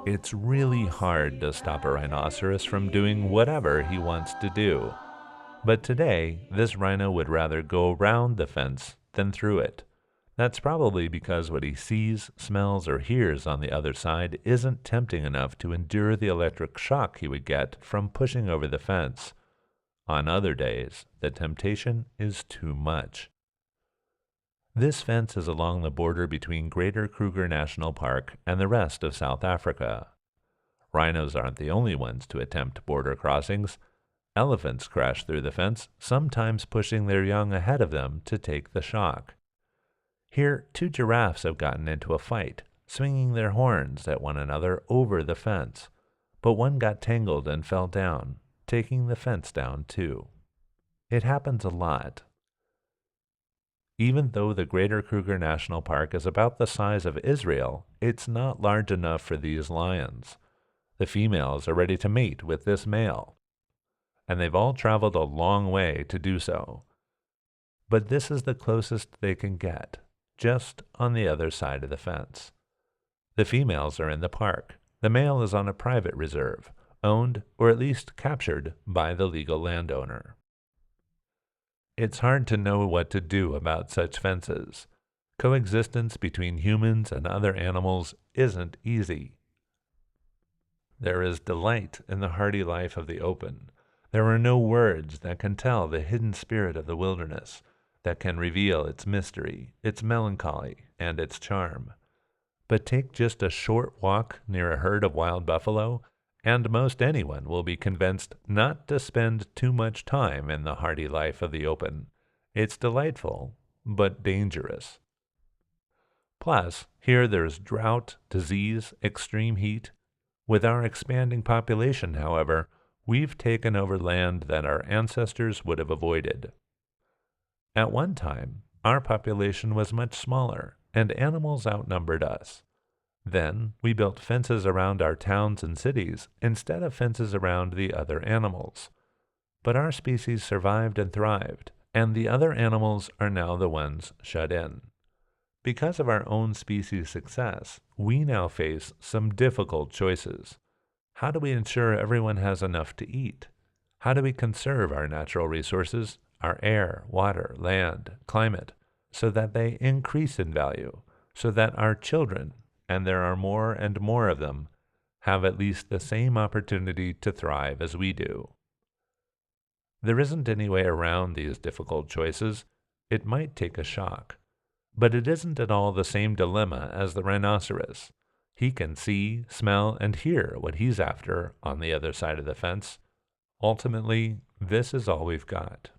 It's really hard to stop a rhinoceros from doing whatever he wants to do. But today, this rhino would rather go around the fence than through it. That's probably because what he sees, smells, or hears on the other side isn't tempting enough to endure the electric shock he would get from pushing over the fence. On other days, the temptation is too much. This fence is along the border between Greater Kruger National Park and the rest of South Africa. Rhinos aren't the only ones to attempt border crossings. Elephants crash through the fence, sometimes pushing their young ahead of them to take the shock. Here, 2 giraffes have gotten into a fight, swinging their horns at one another over the fence, but one got tangled and fell down, taking the fence down too. It happens a lot. Even though the Greater Kruger National Park is about the size of Israel, it's not large enough for these lions. The females are ready to mate with this male, and they've all traveled a long way to do so. But this is the closest they can get, just on the other side of the fence. The females are in the park. The male is on a private reserve, owned or at least captured by the legal landowner. It's hard to know what to do about such fences. Coexistence between humans and other animals isn't easy. There is delight in the hardy life of the open. There are no words that can tell the hidden spirit of the wilderness, that can reveal its mystery, its melancholy, and its charm. But take just a short walk near a herd of wild buffalo, and most anyone will be convinced not to spend too much time in the hardy life of the open. It's delightful, but dangerous. Plus, here there's drought, disease, extreme heat. With our expanding population, however, we've taken over land that our ancestors would have avoided. At one time, our population was much smaller, and animals outnumbered us. Then we built fences around our towns and cities instead of fences around the other animals. But our species survived and thrived, and the other animals are now the ones shut in. Because of our own species' success, we now face some difficult choices. How do we ensure everyone has enough to eat? How do we conserve our natural resources, our air, water, land, climate, so that they increase in value, so that our children, and there are more and more of them, have at least the same opportunity to thrive as we do? There isn't any way around these difficult choices. It might take a shock. But it isn't at all the same dilemma as the rhinoceros. He can see, smell, and hear what he's after on the other side of the fence. Ultimately, this is all we've got.